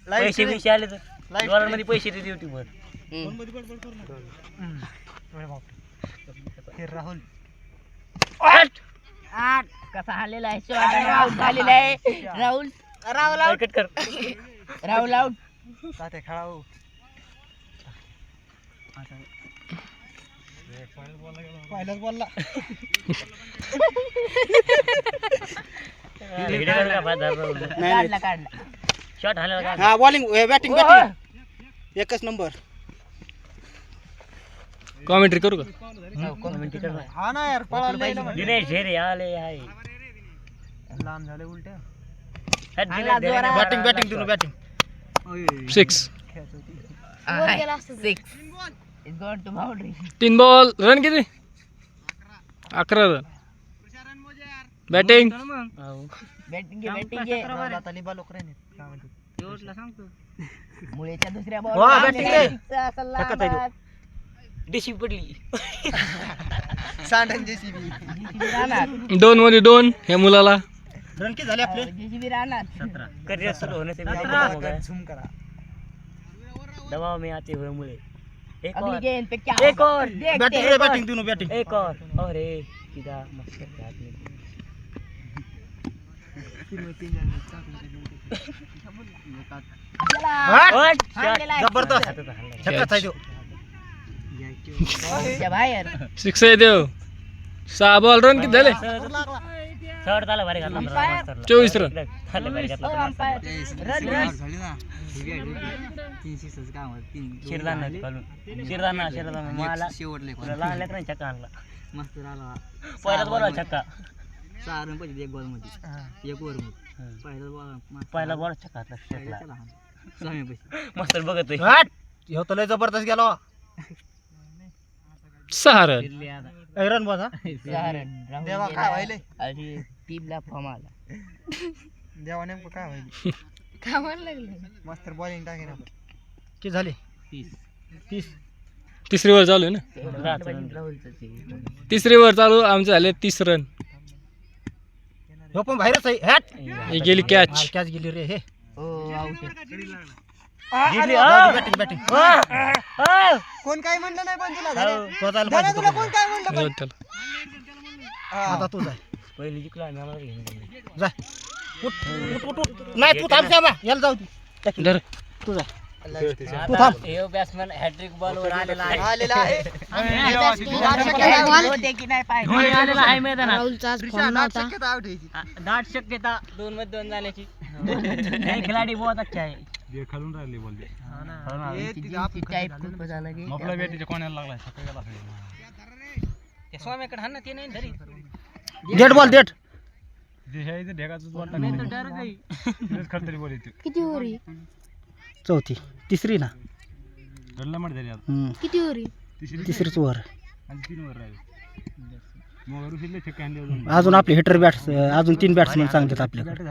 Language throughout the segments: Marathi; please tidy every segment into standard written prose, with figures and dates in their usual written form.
पैसे बिशे आले तर डॉलर मध्ये पैसे देते युट्यूबवर. राहुल आठ कसा आलेला आहे शॉट आउट झालेला आहे. राहुल राहुल आउट कट कर. राहुल आउट. ताते खेळाऊ पहिलाच बोलला काढला काढला. शॉट आला का? हा बॉलिंग बॅटिंग बॅटिंग एकच नंबर. कॉमेंट्री करू का? कमेंट कर. हा ना यार पळाला दिनेश झेरे आले आहे. लांब झाले उलट्या. बॅटिंग बॅटिंग दिनू batting 6 six is gone to boundary. 3 ball run किती? 11 रन. बॅटिंग बॅटिंग घे. आता लिबा लोक राहिले काय म्हणते मुळेच्या दुसऱ्या वा, बॉल batting रे. असा डिशी पडली. सांडन जेसीबी 2 मध्ये 2 ह्या मुलाला. रन किती झाले आपले? जेसीबी राहणार. 17 करियर सुरू होने से पहले झूम करा दबाव में आते हुए मुझे एक अगली और गेंद पे क्या एक और देखते बॅटिंग हैं. बॅटिंग दिनू बॅटिंग एक और अरे सीधा मस्त करते आदमी. चला. और हाणलेला आहे. जबरदस्त छक्का था जो बॉलच्या बाहेर. 6 आहे देव. 6 बॉल रन किती झाले? शॉट झाला भारी घातला Umpire. 24 रन. झाले भारी घातला ओ, अंपायर. Run run. शिरदाना घालून शिरदाना मला लहान लेकरांनी छक्का आणला. मस्त राहिला पहिलाच बॉल छक्का. 6 रन पाहिजे 1 बॉल मध्ये 1 ओव्हर मध्ये पहिला बॉल छक्का घातला शेटला. पैसे मस्त बघत आहे. हट ह्यो तर लय जबरदस्त गेलो 6 रन. रन बॉल हा सहा रन. राहुल देवा गेला. काय व्हायले? आणि टीमला फॉर्म आला. देवा नेमकं काय व्हायले कामाला लागले. मस्त बॉलिंग टाके ना किती झाले 30 तिसरी वर चालू आहे ना? तिसरी वर चालू आमचे झाले 30 रन. ह्यो पण बाहेरच आहे हट ही गेली कॅच. कॅच गेली रे हे ओ आउट. बॅटिंग बॅटिंग कोण काय म्हणलं नाही पण तुला तो जायला पाहिजे तुला कोण काय म्हणलं आता तू जाय पहिली जिंकला आणि आम्हाला घेऊन गेले. जा उठ उठ उठ उठ नाही तू थांब थांब याला जाऊ दे धर. तू जा तू आता थांब हे बॅट्समॅन हॅट्रिक बॉल वर आलेला आहे. आलेला आहे होते की नाही पाहिजे. धोनी आलेला आहे मैदानात. राहुलचा आज फॉर्म नव्हता. शक्यता आउट व्हायची दाट शक्यता 2 मध्ये 2 जाण्याची. हे खिलाडी बहुत अच्छा है. खालून राहिले बॉल. टाइप खूप झालं की आपल्या बॅटीच्या कोणाला लागलाय? स्वामीकडे हा ना ते नाही धरी. डेट बॉल डेट किती ओव्हरी चौथी तिसरी ना किती ओव्हरी तिसरीच वर अजून आपले हिटर बॅट्स अजून 3 बॅट्समन सांगतात आपल्याकडे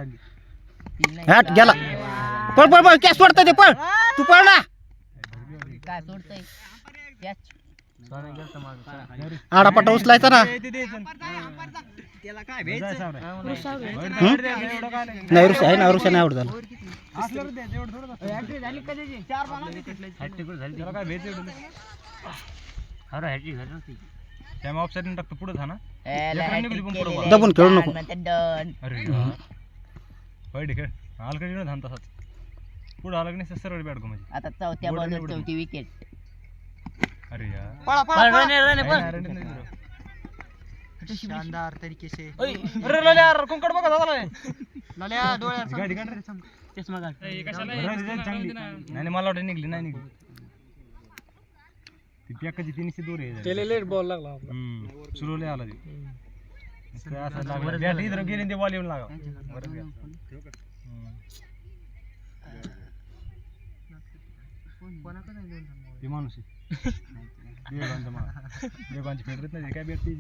हॅट गेला पळ पळ पळ कॅच सोडता ते पळ तू पळ ना काय सोडतोय कॅच. आडापाटा उचलायचा ना नाही रुषा आहे ना रुषा नाही आवड झालं टाकतो पुढे था ना. दबून खेळू नको पुढे आला की नाही सरळ बॅट म्हणजे. आता चौथ्या बॉलवर चौथी विकेट. अरे यार शानदार तरीके से गाडी काढ रे. चष्मा घाल. नाही मला वाटत निघली नाही निघली ती पॅकाची 300 दूर आहे. त्याला लेट बॉल लागला. सुरू लय आला ते असं लागलं बॅट इधर गेली ते बॉल येऊन लागला. ते माणूस देवांची फेवरेट नाही काय भेटते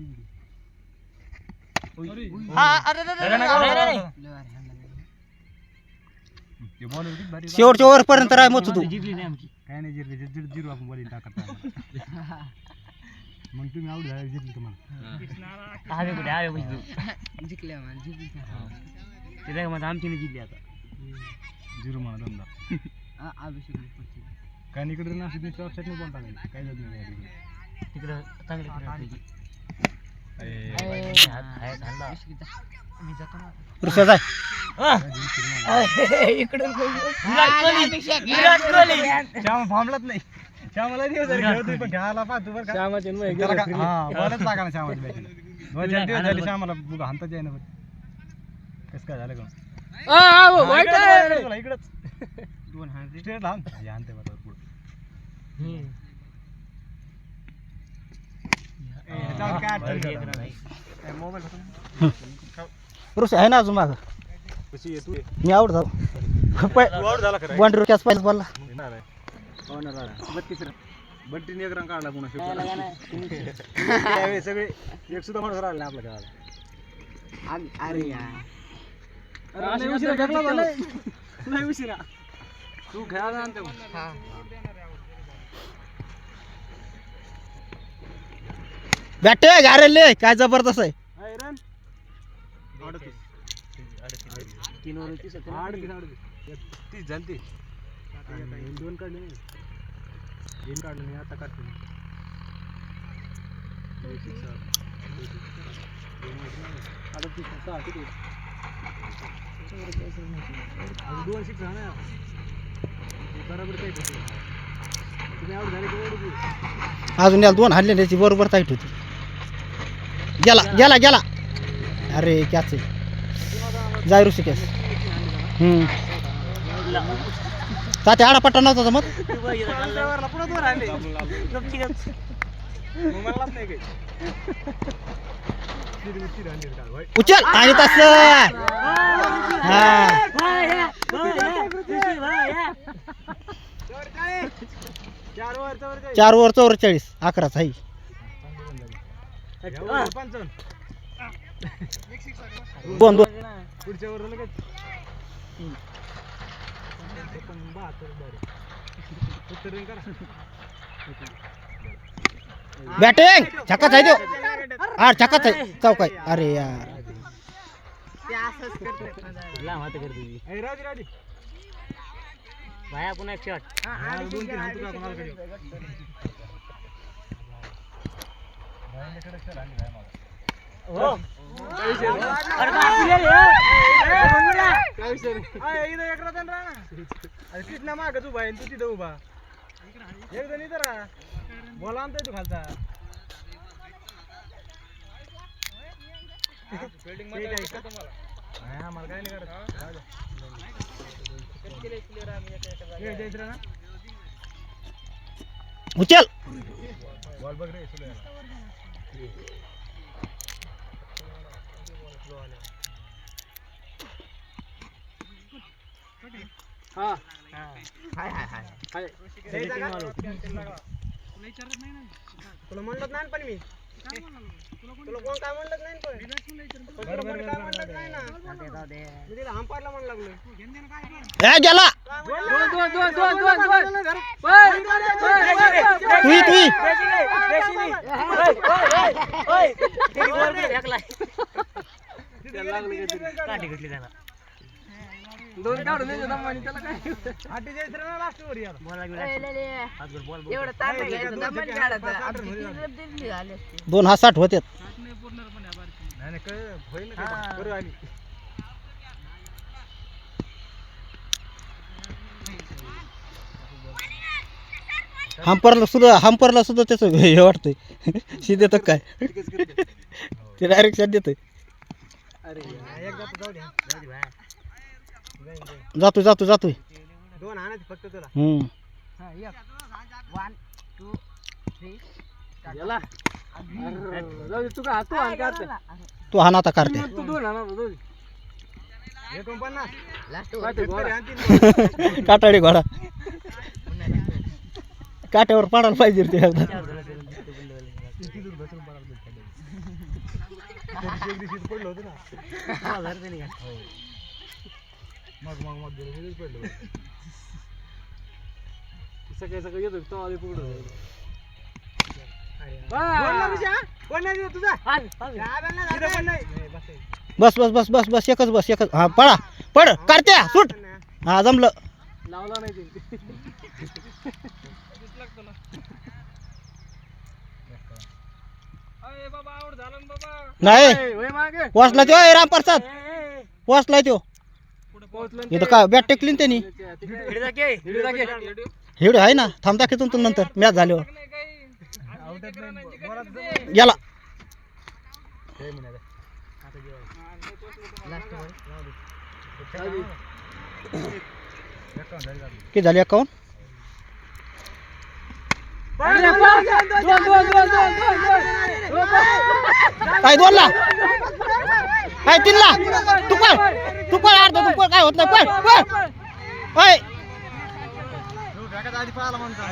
शेवटच्या ओव्हर पर्यंत राय मग तू जिंकली नाही आमची. काय नाही जिरली जिरू आपण बॉलिंग टाकत मग तुम्ही आउट झाला जिरली तुम्हाला. हवे कुठे हवे बसतो. जिंकल्या ते आमची नाही जिंकली आता. झिरो म्हणा दमदार काय इकडे नाशिक चौकशात नाही बोलता काय जात नाही तिकडं चांगली ऋषा जाय इकडून विराट कोहली श्याम थांबलाच नाही श्यामाला दिवस झाले खेळतोय पण खेळायला पाहतो बरं का त्याला बॉलच लागा ना श्यामाच्या बॅटला 2-4 दिवस झाले श्यामाला बुगा हाणता जाईना बरं कसं काय झालं का इकडंच 2 हाण स्ट्रेट हाण हे हाणते बरोबर पुढे ऋषा आहे ना अजून माग मी आउट झालो बाउंड्री कॅच पाहिजे बोलला बंटीने एक रंग काढला पुन्हा सगळे एक सुद्धा माणूस राहिला आपल्या खेळाला अरे यार नाही उशिरा तू खेळायला आणते बॅटे घारेले काय जबरदस्त आहे रन 3 ओव्हर 30 झाली 2 काढले नाही काढलं नाही आता काढतो अजून याला 2 हाणले त्याची बरोबर टाईट होती गेला गेला गेला अरे कॅच जाय ऋषी कॅच ताते आडा पट्टा नव्हता मग उचल आणि तस हा 4 ओव्हर 44 11 आहे दोन पुढच्या वर बॅटिंग छक्काच आहे तो आठ छक्काच आहे चौक आहे अरे यार भाया पुन्हा एक शॉट माग तू बाई तू तिथं उभा एक जण इथं राहा बोला आणतोय तू खालचा आम्हाला काय नाही करत उचल बॉल बघ रे हा तुला म्हणत नाही पण मी तुला कोण काय म्हणत नाही पण काय म्हणत नाही ना मी तिला हंपायला म्हण लागलो ए गेला काठी घेतली त्याला दोन काढून त्याला काय आठी जायचं ना लास्ट वर यार एवढं ताट घ्यायचं दमन काढायचं 2 हा 60 होते नाही काय होईल ना करू आली हंपरला सुद्धा त्याचं हे वाटतंय शिदे तर काय ते डायरेक्ट शॉट देतोय जातोय 2 आणायचे फक्त तुला 1 2 3 तू हाना आता काढते 49 लास्ट काटाडी घोडा काट्यावर पडायला पाहिजे ते एकदा पडलं होतं ना मग पडलं सकाळी येतो तो आधी पकडू बस एकच हा पळा पड काढते सूट हा जमलं लावला नाही ते नाही पोचला तो रामप्रसाद पोचलाय तो इथं काय बॅट टेकली ना त्यांनी हेड आहे ना थांबता की तुमचं नंतर मॅच झाल्यावर गेला किती झाली अकाउंट काय 2 ला काय 3 ला तू पळ अर्धा तू पळ काय होत नाही पळ होय आधी पळाला म्हणतो